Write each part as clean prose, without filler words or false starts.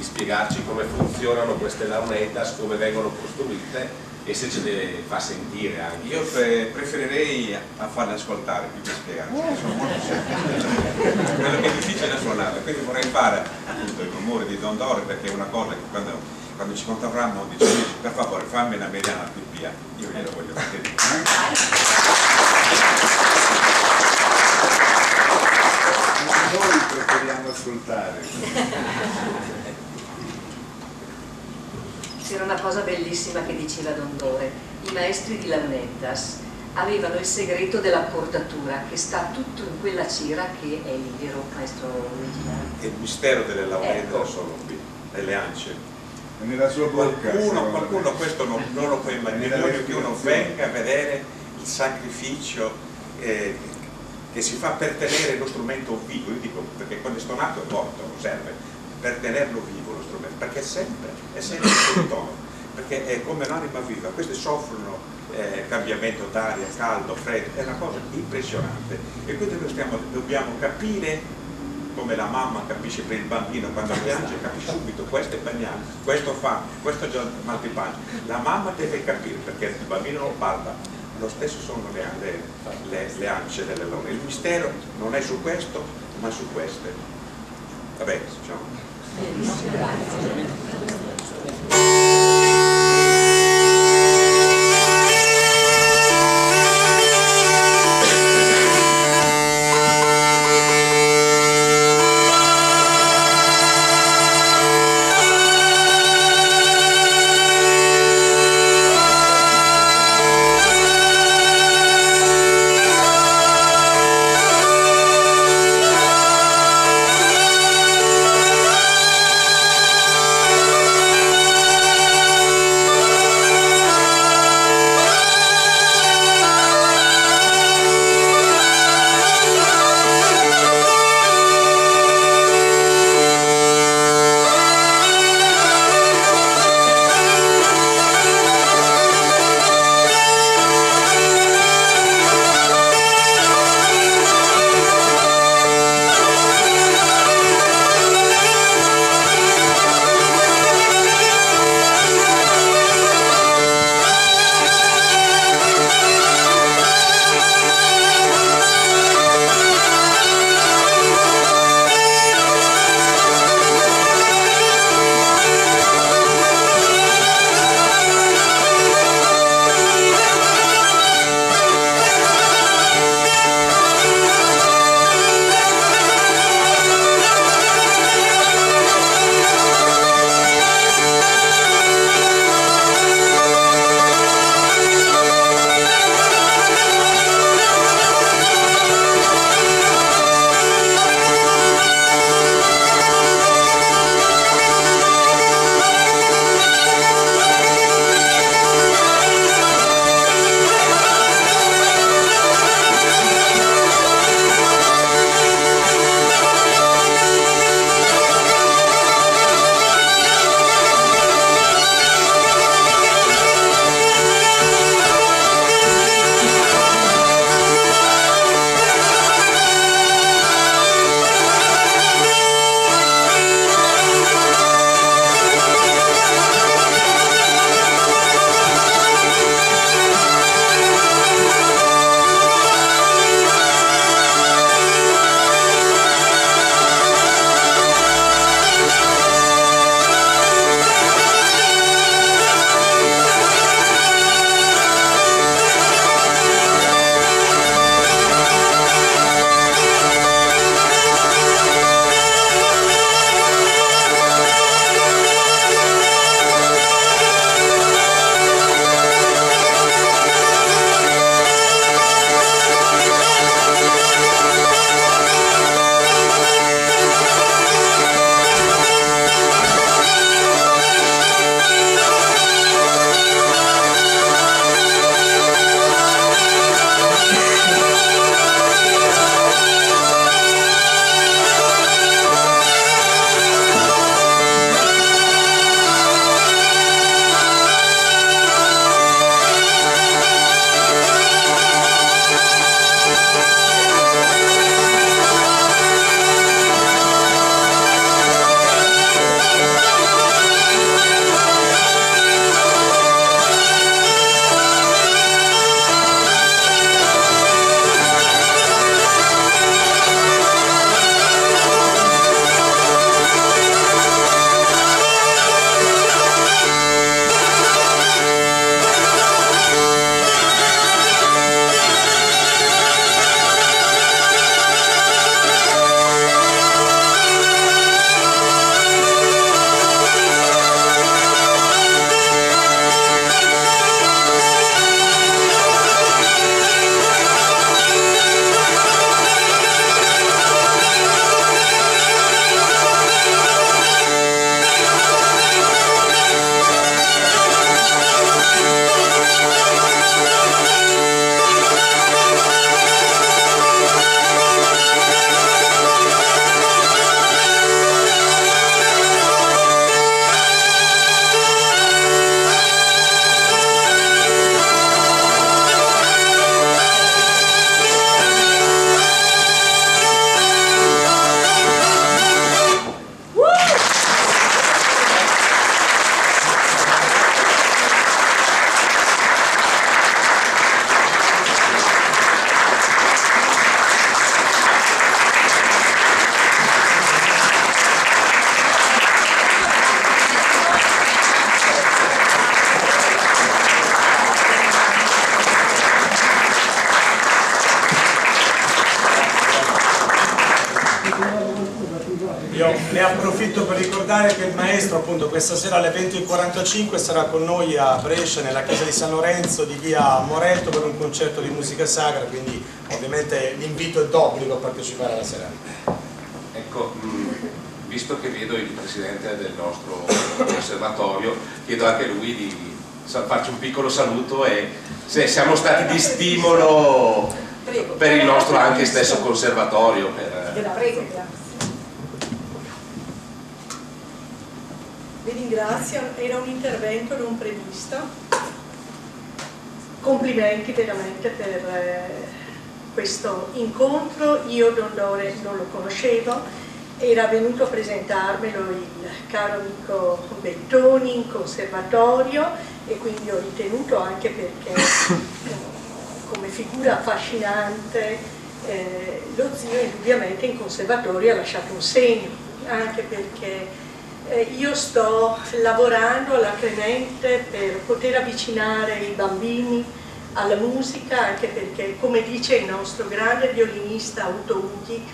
spiegarci come funzionano queste launetas, come vengono costruite e se ce le fa sentire anche. Io preferirei a farle ascoltare più che spiegare, sono molto semplici. Quello che è difficile è suonarle, quindi vorrei fare appunto il rumore di Dondoro, perché è una cosa che quando ci conterranno dice per favore fammi una mediana più via, io glielo voglio vedere. Noi preferiamo ascoltare. C'era una cosa bellissima che diceva Dondore: i maestri di Launetas avevano il segreto dell'accordatura che sta tutto in quella cera che è il vero maestro originale. È il mistero delle launette sono qui, delle ance. Nella sua bocca. Qualcuno questo non lo può immaginare, voglio che uno venga a vedere il sacrificio che si fa per tenere lo strumento vivo. Io dico, perché quando è stonato è morto, non serve, per tenerlo vivo lo strumento, perché è sempre sul tono, perché è come un'anima viva. Questi soffrono cambiamento d'aria, caldo, freddo, è una cosa impressionante, e quindi noi dobbiamo capire come la mamma capisce per il bambino quando piange, capisce subito questo è bagnato, questo fa, questo già mal di pancia. La mamma deve capire perché il bambino non parla. Lo stesso sono le ance delle laune. Il mistero non è su questo, ma su queste. Vabbè, diciamo. approfitto per ricordare che il maestro appunto questa sera alle 20:45 sarà con noi a Brescia nella chiesa di San Lorenzo di via Moretto per un concerto di musica sacra, quindi ovviamente l'invito è d'obbligo a partecipare alla serata. Ecco, visto che vedo il presidente del nostro conservatorio, chiedo anche a lui di farci un piccolo saluto e se siamo stati di stimolo per il nostro anche stesso conservatorio. Prego. Vi ringrazio, era un intervento non previsto. Complimenti veramente per questo incontro. Io Dondore non lo conoscevo, era venuto a presentarmelo il caro amico Bettoni in conservatorio e quindi ho ritenuto, anche perché come figura affascinante, lo zio indubbiamente in conservatorio ha lasciato un segno, anche perché io sto lavorando alacremente per poter avvicinare i bambini alla musica, anche perché, come dice il nostro grande violinista Uto Ughi,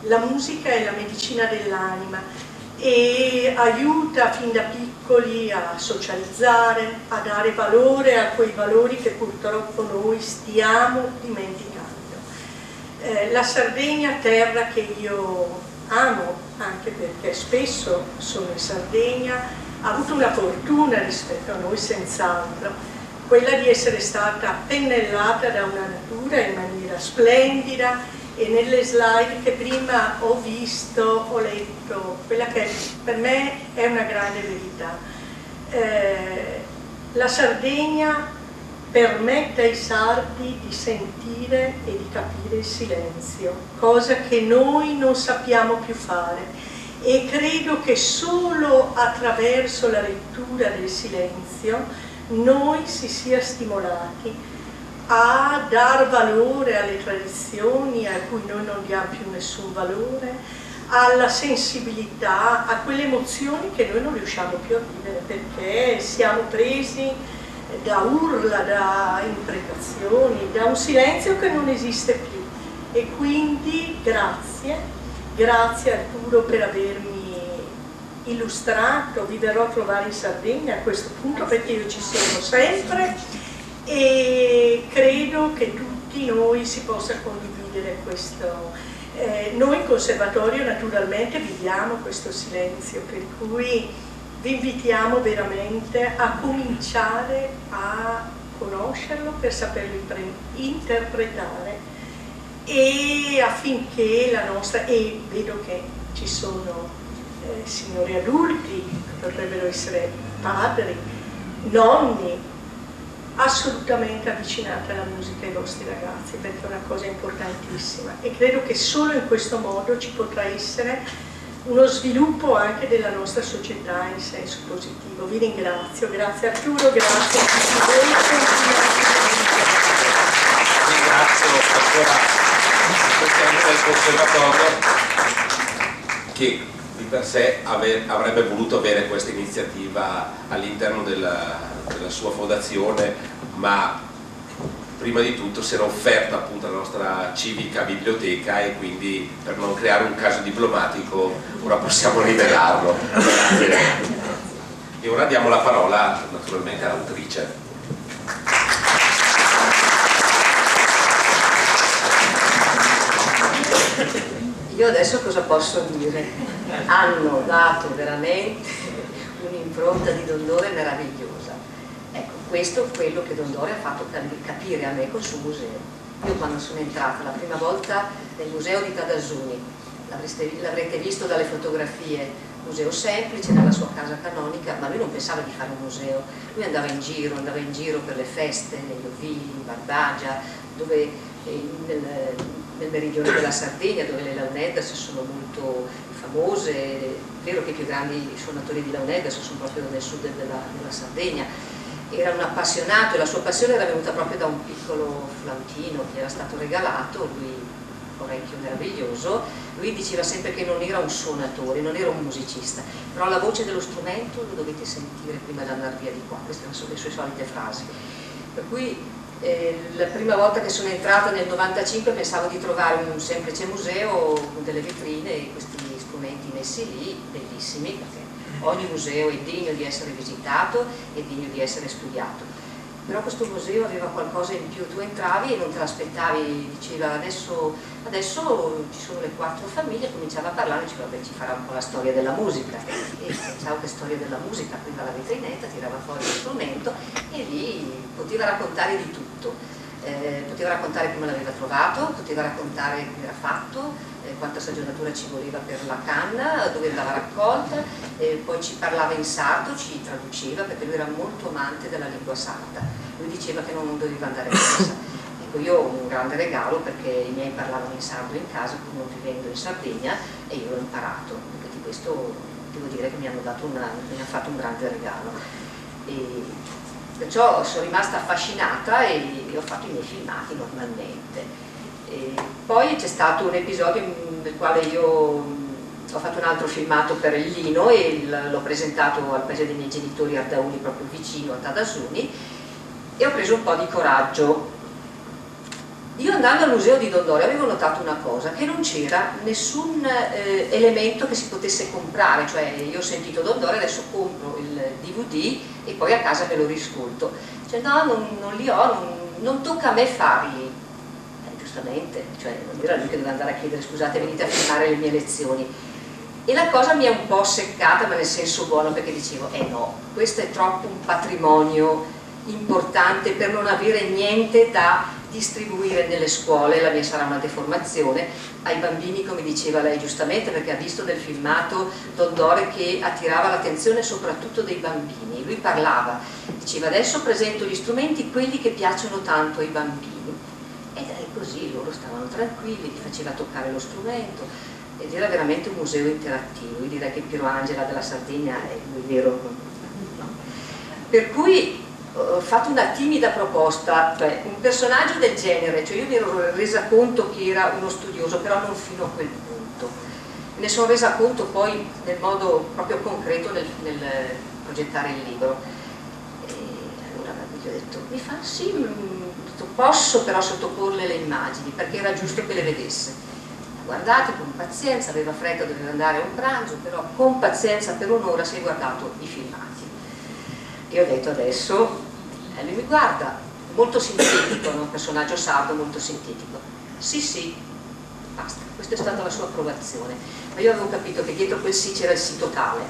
la musica è la medicina dell'anima e aiuta fin da piccoli a socializzare, a dare valore a quei valori che purtroppo noi stiamo dimenticando. La Sardegna, terra che io amo, anche perché spesso sono in Sardegna, ha avuto una fortuna rispetto a noi senz'altro, quella di essere stata pennellata da una natura in maniera splendida, e nelle slide che prima ho visto, ho letto quella che per me è una grande verità. La Sardegna permette ai sardi di sentire e di capire il silenzio, cosa che noi non sappiamo più fare, e credo che solo attraverso la lettura del silenzio noi si sia stimolati a dar valore alle tradizioni a cui noi non diamo più nessun valore, alla sensibilità, a quelle emozioni che noi non riusciamo più a vivere perché siamo presi da urla, da imprecazioni, da un silenzio che non esiste più. E quindi grazie Arturo per avermi illustrato, vi verrò a trovare in Sardegna a questo punto perché io ci sono sempre e credo che tutti noi si possa condividere questo. Noi in conservatorio naturalmente viviamo questo silenzio, per cui vi invitiamo veramente a cominciare a conoscerlo per saperlo interpretare e affinché la nostra, e vedo che ci sono signori adulti, potrebbero essere padri, nonni, assolutamente avvicinate alla musica ai vostri ragazzi, perché è una cosa importantissima e credo che solo in questo modo ci potrà essere uno sviluppo anche della nostra società in senso positivo. Vi ringrazio, grazie Arturo, grazie a tutti voi. Ringrazio ancora il presidente del conservatorio che di per sé avrebbe voluto avere questa iniziativa all'interno della sua fondazione, ma prima di tutto si era offerta appunto alla nostra civica biblioteca e quindi per non creare un caso diplomatico ora possiamo rivelarlo. E ora diamo la parola naturalmente all'autrice. Io adesso cosa posso dire? Hanno dato veramente un'impronta di Dondore meravigliosa. Ecco, questo è quello che Dondore ha fatto capire a me col suo museo. Io quando sono entrata la prima volta nel museo di Tadazzuni, l'avrete visto dalle fotografie, museo semplice nella sua casa canonica, ma lui non pensava di fare un museo, lui andava in giro per le feste, negli ovili, in Barbagia, dove nel meridione della Sardegna, dove le launeddas sono molto famose. È vero che i più grandi suonatori di launeddas sono proprio nel sud della Sardegna. Era un appassionato e la sua passione era venuta proprio da un piccolo flautino che era stato regalato, lui orecchio meraviglioso. Lui diceva sempre che non era un suonatore, non era un musicista, però la voce dello strumento lo dovete sentire prima di andare via di qua. Queste sono le sue solite frasi. Per cui la prima volta che sono entrata nel 95 pensavo di trovare un semplice museo con delle vetrine e questi strumenti messi lì, bellissimi, perché ogni museo è degno di essere visitato e degno di essere studiato. Però questo museo aveva qualcosa in più, tu entravi e non te l'aspettavi, diceva adesso ci sono le 4 famiglie, cominciava a parlare, diceva vabbè, ci farà un po' la storia della musica, e pensavo che storia della musica, apriva la vetrinetta, tirava fuori lo strumento e lì poteva raccontare di tutto. Poteva raccontare come l'aveva trovato, poteva raccontare come era fatto, quanta sagionatura ci voleva per la canna, dove andava raccolta, poi ci parlava in sardo, ci traduceva perché lui era molto amante della lingua sarda, lui diceva che non doveva andare persa. Ecco, io ho un grande regalo perché i miei parlavano in sardo in casa, pur non vivendo in Sardegna, e io l'ho imparato, perché di questo devo dire che mi hanno fatto un grande regalo. Perciò sono rimasta affascinata e ho fatto i miei filmati normalmente. E poi c'è stato un episodio nel quale io ho fatto un altro filmato per il Lino e l'ho presentato al paese dei miei genitori Ardauli, proprio vicino a Tadasuni, e ho preso un po' di coraggio. Io andando al museo di Dondori avevo notato una cosa, che non c'era nessun elemento che si potesse comprare, cioè io ho sentito Dondori, adesso compro il DVD e poi a casa me lo riscolto. Cioè no, non li ho, non tocca a me farli. Giustamente, cioè non era lui che doveva andare a chiedere scusate venite a filmare le mie lezioni. E la cosa mi è un po' seccata, ma nel senso buono, perché dicevo no, questo è troppo un patrimonio importante per non avere niente da distribuire nelle scuole. La mia sarà una deformazione ai bambini, come diceva lei giustamente, perché ha visto nel filmato Dondori che attirava l'attenzione soprattutto dei bambini. Lui parlava, diceva adesso presento gli strumenti, quelli che piacciono tanto ai bambini, ed è così, loro stavano tranquilli, gli faceva toccare lo strumento ed era veramente un museo interattivo. Io direi che Piero Angela della Sardegna è il vero, no. Per cui ho fatto una timida proposta, cioè un personaggio del genere, cioè io mi ero resa conto che era uno studioso, però non fino a quel punto. Me ne sono resa conto poi nel modo proprio concreto nel progettare il libro. E allora gli ho detto, mi fa sì, posso però sottoporle le immagini, perché era giusto che le vedesse. Guardate con pazienza, aveva fretta, doveva andare a un pranzo, però con pazienza per un'ora si è guardato i filmati. E ho detto adesso, lui mi guarda, molto sintetico, no? Un personaggio sardo molto sintetico. Sì, basta, questa è stata la sua approvazione. Ma io avevo capito che dietro quel sì c'era il sì totale.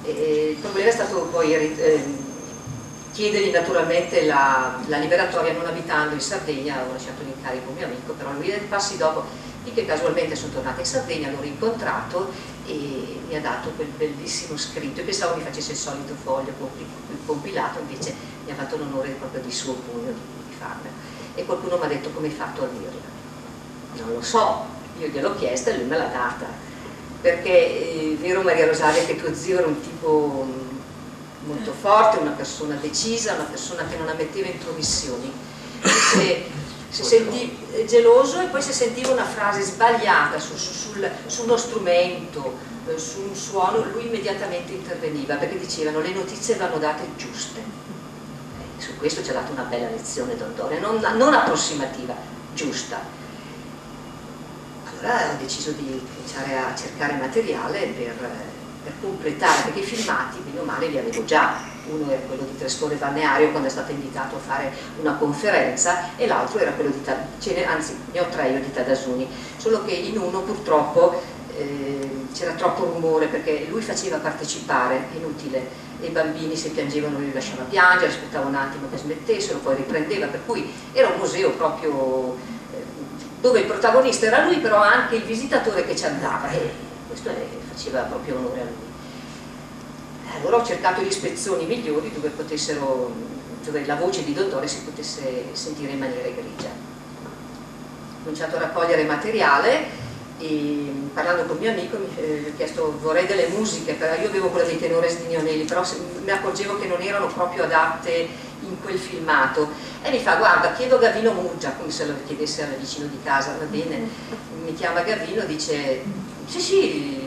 E il problema è stato poi chiedergli naturalmente la liberatoria, non abitando in Sardegna. Ho lasciato l'incarico a un mio amico, però lui passi dopo, di che casualmente sono tornata in Sardegna, l'ho rincontrato e mi ha dato quel bellissimo scritto. Io pensavo mi facesse il solito foglio compilato, invece mi ha fatto l'onore proprio di suo pugno di farlo. E qualcuno mi ha detto come hai fatto a dirla? Non lo so, io gliel'ho chiesta e lui me l'ha data, perché è vero Maria Rosaria che tuo zio era un tipo molto forte, una persona decisa, una persona che non ammetteva intromissioni. Si sentì geloso e poi se sentiva una frase sbagliata su uno strumento, su un suono, lui immediatamente interveniva, perché dicevano le notizie vanno date giuste. Su questo ci ha dato una bella lezione Dondori, non approssimativa, giusta. Allora ho deciso di cominciare a cercare materiale per completare, perché i filmati, bene o male, li avevo già. Uno era quello di Trescore Balneario quando è stato invitato a fare una conferenza e l'altro era quello di anzi ne ho 3 io di Tadasuni, solo che in uno purtroppo c'era troppo rumore perché lui faceva partecipare, è inutile, e i bambini se piangevano lui li lasciava piangere, aspettava un attimo che smettessero, poi riprendeva, per cui era un museo proprio dove il protagonista era lui, però anche il visitatore che ci andava, e questo faceva proprio onore a lui. Allora ho cercato gli spezzoni migliori dove la voce di Dondori si potesse sentire in maniera egregia. Ho cominciato a raccogliere materiale e parlando con mio amico mi ho chiesto vorrei delle musiche, io avevo quella dei Tenores di Nionelli, però mi accorgevo che non erano proprio adatte in quel filmato e mi fa guarda chiedo a Gavino Muggia, come se lo chiedesse al vicino di casa, va bene, mi chiama Gavino, dice sì,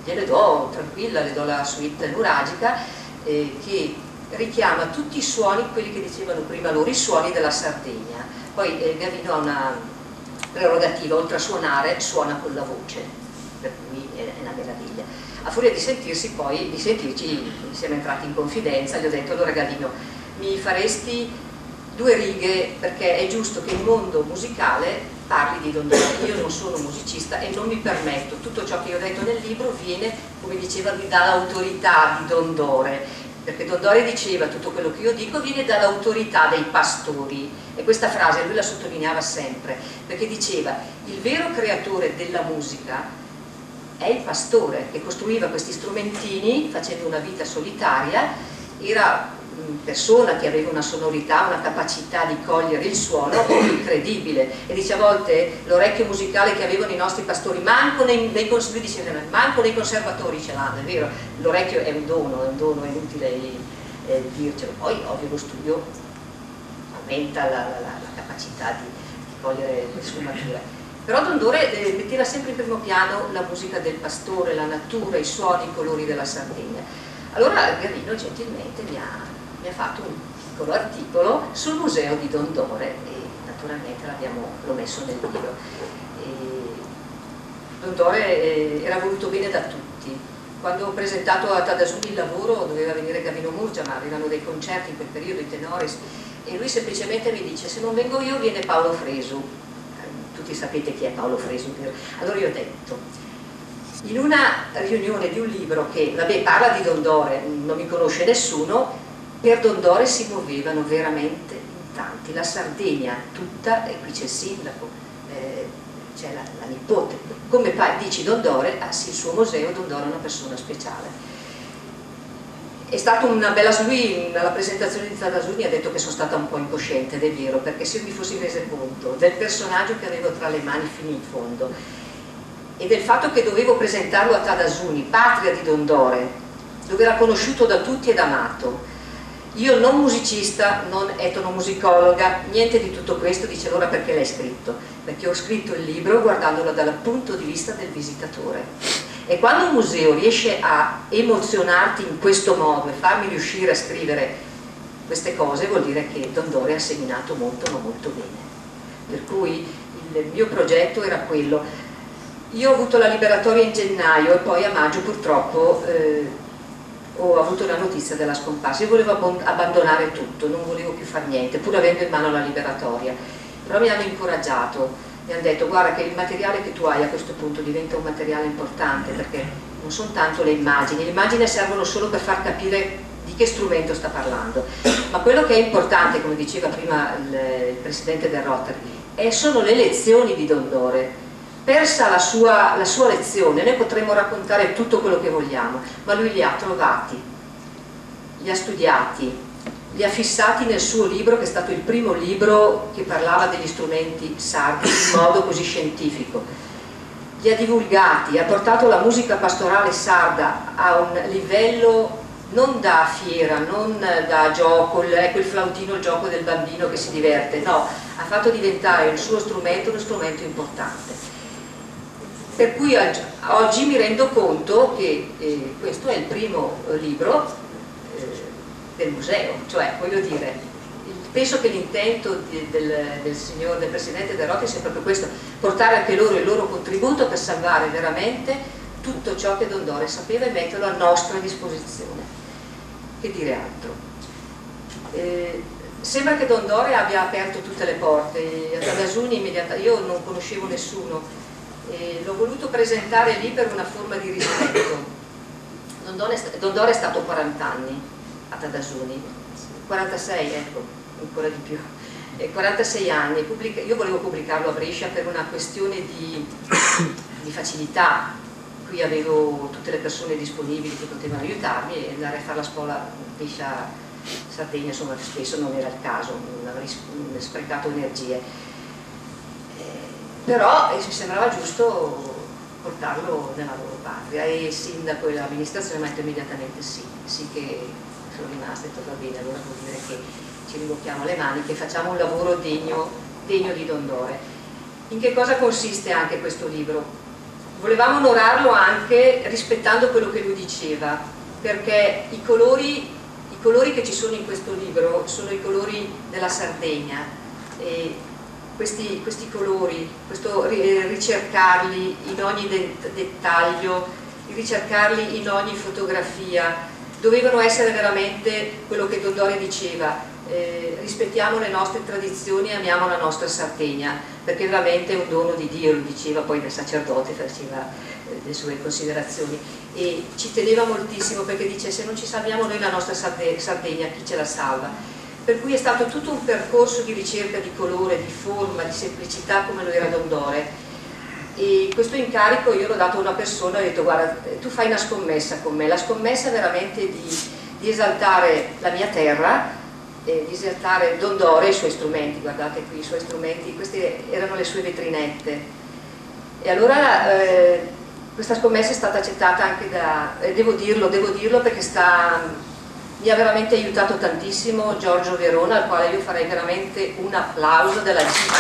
gliele do, tranquilla, le do la suite nuragica che richiama tutti i suoni, quelli che dicevano prima loro, i suoni della Sardegna. Poi Gavino ha una prerogativa, oltre a suonare, suona con la voce, per cui è una meraviglia. A furia di sentirci, siamo entrati in confidenza, gli ho detto: allora Gavino, mi faresti 2 righe, perché è giusto che il mondo musicale parli di Dondore. Io non sono musicista e non mi permetto, tutto ciò che io ho detto nel libro viene, come diceva, dall'autorità di Dondore, perché Dondore diceva: tutto quello che io dico viene dall'autorità dei pastori, e questa frase lui la sottolineava sempre, perché diceva: il vero creatore della musica è il pastore, che costruiva questi strumentini facendo una vita solitaria, era persona che aveva una sonorità, una capacità di cogliere il suono incredibile, e dice: a volte l'orecchio musicale che avevano i nostri pastori manco nei conservatori ce l'hanno, è vero, l'orecchio è un dono, è inutile dircelo. Poi ovvio lo studio aumenta la capacità di cogliere le sfumature, però Dondore metteva sempre in primo piano la musica del pastore, la natura, i suoni, i colori della Sardegna. Allora Gavino gentilmente mi ha fatto un piccolo articolo sul museo di Dondore, e naturalmente l'ho messo nel libro. Dondore era voluto bene da tutti. Quando ho presentato a Tadasuni il lavoro doveva venire Gavino Murgia, ma avevano dei concerti in quel periodo, i Tenores, e lui semplicemente mi dice: se non vengo io viene Paolo Fresu. Tutti sapete chi è Paolo Fresu. Allora io ho detto, in una riunione di un libro che parla di Dondore, non mi conosce nessuno, per Dondore si muovevano veramente in tanti, la Sardegna tutta, e qui c'è il sindaco, c'è la nipote, come dici Dondore, sì, il suo museo, Dondore è una persona speciale. È stata una bella, lui alla presentazione di Tadasuni ha detto che sono stata un po' incosciente, ed è vero, perché se io mi fossi resa conto del personaggio che avevo tra le mani fino in fondo e del fatto che dovevo presentarlo a Tadasuni, patria di Dondore, dove era conosciuto da tutti ed amato, io non musicista, non etnomusicologa, niente di tutto questo, dice: allora perché l'hai scritto? Perché ho scritto il libro guardandolo dal punto di vista del visitatore, e quando un museo riesce a emozionarti in questo modo e farmi riuscire a scrivere queste cose, vuol dire che Dondore ha seminato molto, ma molto bene. Per cui il mio progetto era quello. Io ho avuto la liberatoria in gennaio e poi a maggio purtroppo ho avuto la notizia della scomparsa. Io volevo abbandonare tutto, non volevo più fare niente, pur avendo in mano la liberatoria, però mi hanno incoraggiato, mi hanno detto: guarda che il materiale che tu hai a questo punto diventa un materiale importante, perché non sono tanto le immagini servono solo per far capire di che strumento sta parlando, ma quello che è importante, come diceva prima il presidente del Rotary, sono le lezioni di Dondore. Persa la sua lezione, noi potremmo raccontare tutto quello che vogliamo, ma lui li ha trovati, li ha studiati, li ha fissati nel suo libro, che è stato il primo libro che parlava degli strumenti sardi in modo così scientifico, li ha divulgati, ha portato la musica pastorale sarda a un livello non da fiera, non da gioco, ecco il flautino, il gioco del bambino che si diverte, no, ha fatto diventare il suo strumento uno strumento importante. Per cui oggi mi rendo conto che questo è il primo libro del museo, cioè voglio dire, penso che l'intento del presidente del Rotary sia proprio questo: portare anche loro il loro contributo per salvare veramente tutto ciò che Dondore sapeva e metterlo a nostra disposizione. Che dire altro? Sembra che Dondore abbia aperto tutte le porte. A Tadasuni io non conoscevo nessuno, l'ho voluto presentare lì per una forma di rispetto. Dondore è stato 40 anni a Tadasuni, 46, ecco, ancora di più, 46 anni. Io volevo pubblicarlo a Brescia per una questione di facilità. Qui avevo tutte le persone disponibili che potevano aiutarmi, e andare a fare la scuola Brescia Sardegna, insomma, spesso non era il caso, non avrei sprecato energie. Però mi sembrava giusto portarlo nella loro patria, e il sindaco e l'amministrazione mi hanno detto immediatamente sì, che sono rimasta, e detto: va bene, allora vuol dire che ci rimbocchiamo le maniche e facciamo un lavoro degno di Dondore. In che cosa consiste anche questo libro? Volevamo onorarlo anche rispettando quello che lui diceva, perché i colori che ci sono in questo libro sono i colori della Sardegna, e questi colori, questo ricercarli in ogni dettaglio, di ricercarli in ogni fotografia, dovevano essere veramente quello che Dondore diceva, rispettiamo le nostre tradizioni e amiamo la nostra Sardegna, perché veramente è un dono di Dio, lo diceva poi il sacerdote, faceva le sue considerazioni, e ci teneva moltissimo perché dice: se non ci salviamo noi la nostra Sardegna, chi ce la salva? Per cui è stato tutto un percorso di ricerca di colore, di forma, di semplicità come lo era Dondore, e questo incarico io l'ho dato a una persona, ho detto: guarda, tu fai una scommessa con me, la scommessa veramente di esaltare la mia terra, di esaltare Dondore e i suoi strumenti. Guardate qui i suoi strumenti, queste erano le sue vetrinette, e allora questa scommessa è stata accettata anche da, devo dirlo perché mi ha veramente aiutato tantissimo Giorgio Verona, al quale io farei veramente un applauso della città,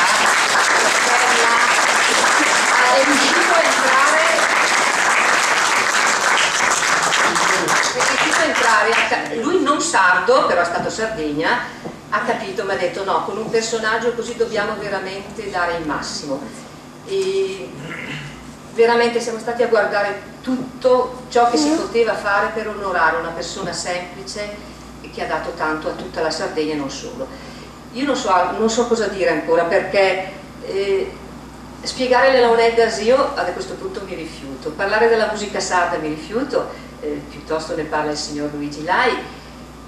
è riuscito a entrare, lui non sardo, però è stato Sardegna, ha capito, mi ha detto: no, con un personaggio così dobbiamo veramente dare il massimo. E veramente siamo stati a guardare tutto ciò che si poteva fare per onorare una persona semplice e che ha dato tanto a tutta la Sardegna e non solo. Io non so cosa dire ancora, perché spiegare le Launeddas io a questo punto mi rifiuto, parlare della musica sarda mi rifiuto, piuttosto ne parla il signor Luigi Lai,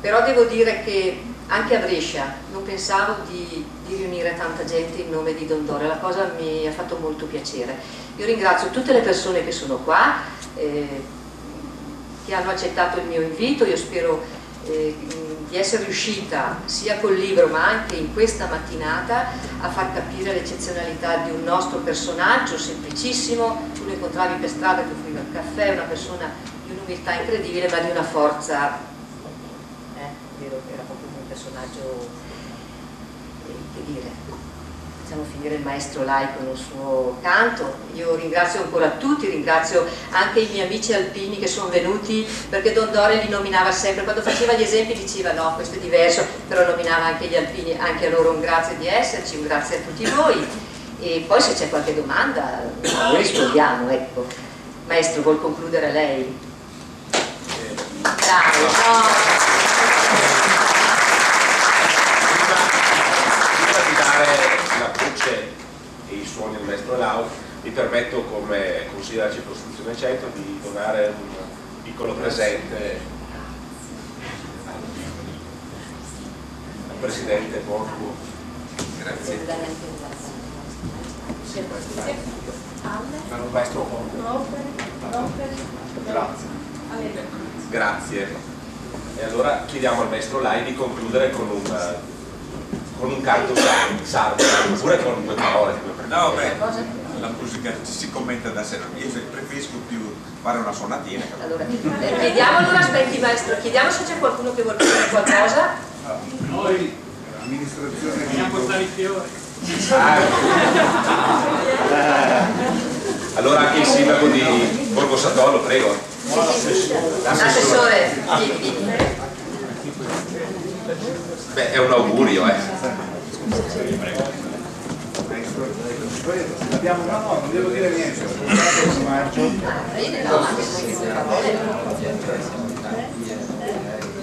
però devo dire che anche a Brescia non pensavo di riunire tanta gente in nome di Dondore, la cosa mi ha fatto molto piacere. Io ringrazio tutte le persone che sono qua, che hanno accettato il mio invito. Io spero di essere riuscita sia col libro ma anche in questa mattinata a far capire l'eccezionalità di un nostro personaggio semplicissimo. Tu lo incontravi per strada, ti offriva il caffè, una persona di un'umiltà incredibile ma di una forza, vero, era proprio un personaggio, che dire, facciamo finire il maestro Lai con il suo canto. Io ringrazio ancora tutti, ringrazio anche i miei amici alpini che sono venuti, perché Dondore li nominava sempre, quando faceva gli esempi diceva: no, questo è diverso, però nominava anche gli alpini, anche a loro un grazie di esserci, un grazie a tutti voi, e poi se c'è qualche domanda noi rispondiamo, ecco. Maestro, vuol concludere lei? Dai, no. Prima di dare la voce e i suoni del maestro Lau, mi permetto, come consiglio della circoscrizione 100, di donare un piccolo presente al presidente Borgo. Grazie. Al maestro Borgo. Grazie. Grazie. E allora chiediamo al maestro Lai di concludere con un canto sardo, oppure con due parole. No, beh, la musica si commenta da sé, io preferisco più fare una sonatina. Allora, chiediamo, allora aspetti maestro, chiediamo se c'è qualcuno che vuole dire qualcosa. Noi, amministrazione, vogliamo portare i fiori. Allora anche il sindaco di Borgo Sadollo, prego. L'assessore, vieni. Beh, è un augurio, abbiamo, no, non devo dire niente.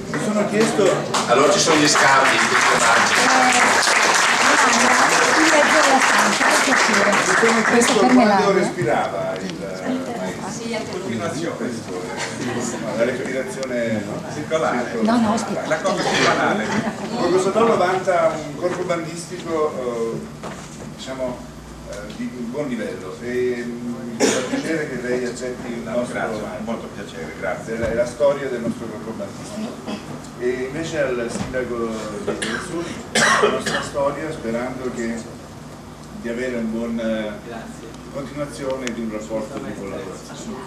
Mi sono chiesto. Allora ci sono gli scambi, gli personaggi. Mi sono chiesto quando respirava il la respirazione circolare. No, la cosa circolare. Borgo Sadollo vanta un corpo bandistico diciamo di buon livello, e mi fa piacere che lei accetti il nostro. Grazie, molto piacere, grazie. È la storia del nostro corpo bandistico. E invece al sindaco di Venezuela la nostra storia, sperando di avere un buon continuazione di un rapporto di collaborazione.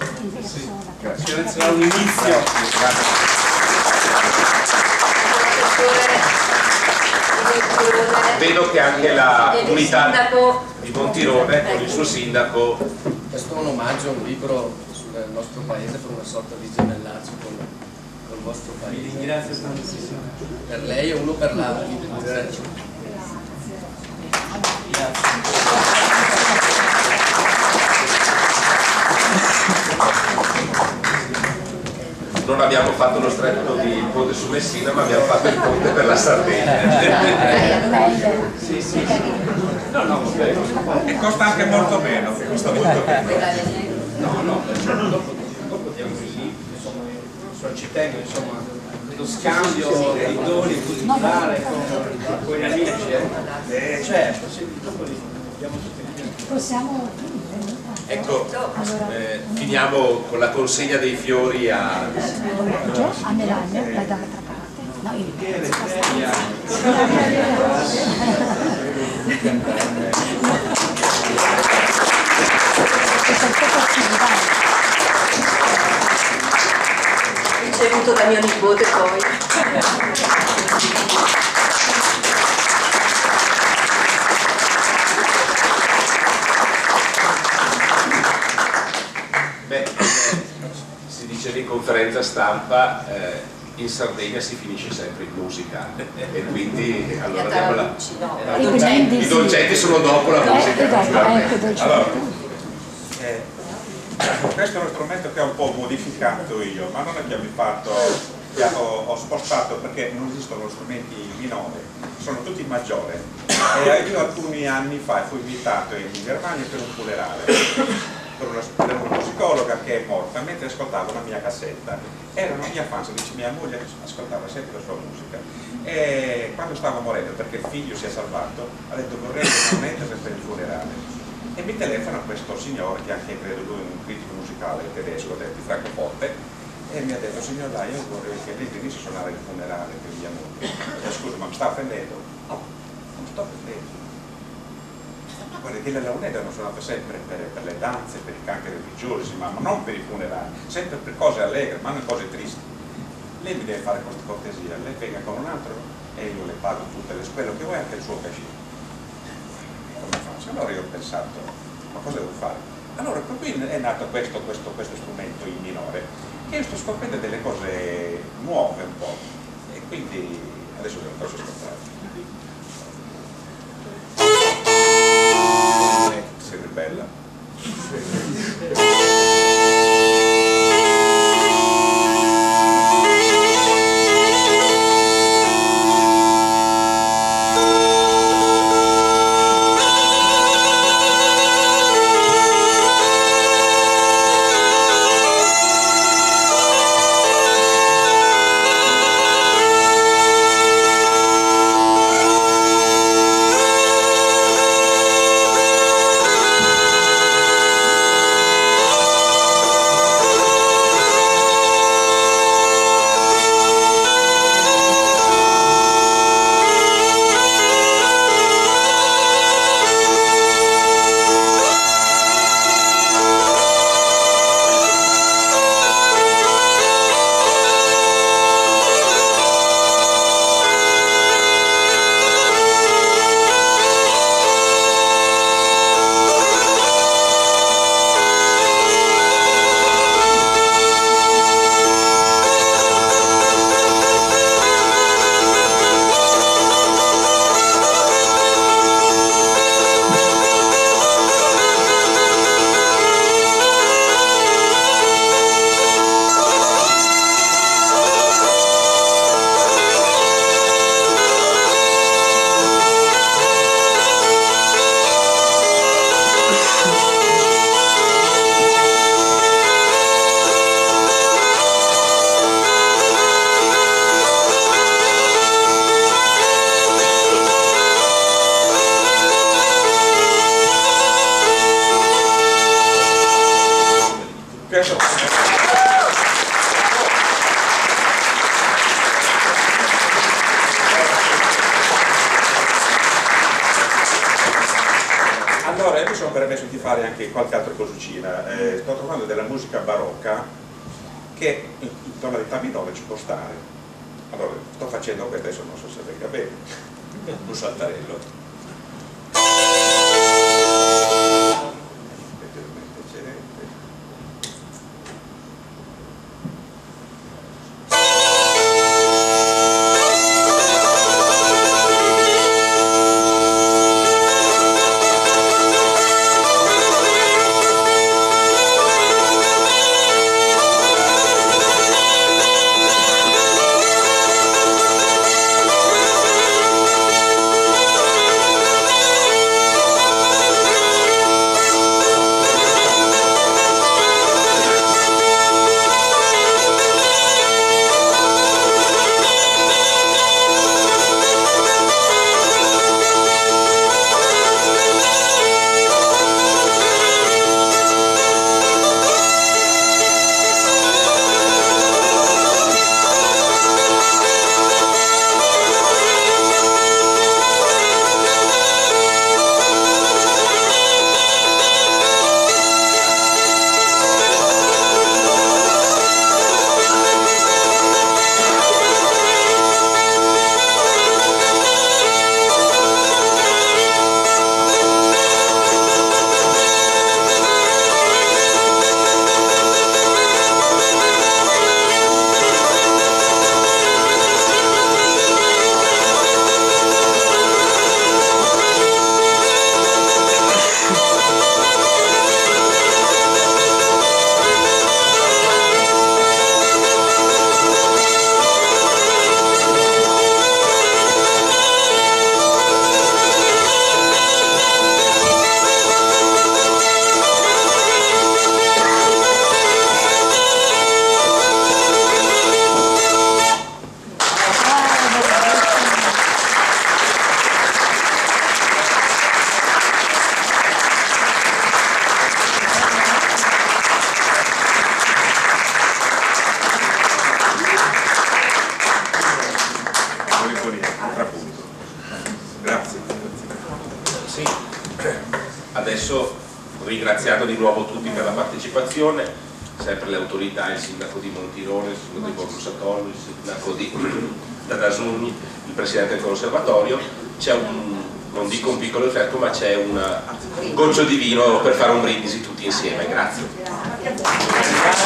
Grazie. Sarà un inizio. Vedo che anche la comunità di Montirone con il suo sindaco. Questo è un omaggio a un libro sul nostro paese, per una sorta di gemellaggio con il vostro paese. Vi ringrazio tantissimo. Per lei e uno per l'altro. Grazie. non abbiamo fatto lo stretto di ponte su Messina, ma abbiamo fatto il ponte per la Sardegna. Sì, sì, sì. No, no, E costa anche molto meno, costa molto meno. No, dopo diamo lì, insomma, ci tengo, insomma, lo scambio dei doni culturale con gli amici. Certo, sì, dopo li diamo tutti insieme. Possiamo ecco, finiamo con la consegna dei fiori a Melania, la dall'altra parte. No, io. Ricevuto da mio nipote poi. Beh, si dice in conferenza stampa, in Sardegna si finisce sempre in musica e quindi allora diamo la... I dolcetti sono dopo la musica. Allora, questo è uno strumento che ho un po' modificato io, ma non è che abbiamo fatto, ho spostato perché non esistono strumenti minori, sono tutti maggiori. E io alcuni anni fa fui invitato in Germania per un funerale, per una psicologa che è morta, mentre ascoltavo la mia cassetta. Era una mia fan, dice mia moglie ascoltava sempre la sua musica. E quando stavo morendo, perché il figlio si è salvato, ha detto vorrei una moneta per il funerale. E mi telefona questo signore, che anche credo lui è un critico musicale tedesco, di Francoforte, e mi ha detto signor Lai, io vorrei che lei venisse a suonare il funerale per mia moglie. Scusa, ma mi sta offendendo? No, non sto offendendo. Ma guarda che le launette hanno suonato sempre per le danze, per i canti religiosi, ma non per i funerali, sempre per cose allegre, ma non cose tristi. Lei mi deve fare questa cortesia, lei venga con un altro e io le pago tutte le spese che vuoi, anche il suo cascino. Come faccio? Allora io ho pensato, ma cosa devo fare? Allora qui è nato questo strumento in minore, che io sto scoprendo delle cose nuove un po', e quindi adesso ve lo faccio ascoltare. Si ribella. Allora, io mi sono permesso di fare anche qualche altra cosicina. Sto trovando della musica barocca che in tonalità minore ci può stare. Allora, sto facendo questo, adesso non so se venga bene. Un saltarello. adesso, ringraziando di nuovo tutti per la partecipazione, sempre le autorità, il sindaco di Montirone, il sindaco di Borgo Satollo, il sindaco di Dadasugni, il presidente del conservatorio, c'è non dico un piccolo effetto, ma c'è un goccio di vino per fare un brindisi tutti insieme. Grazie.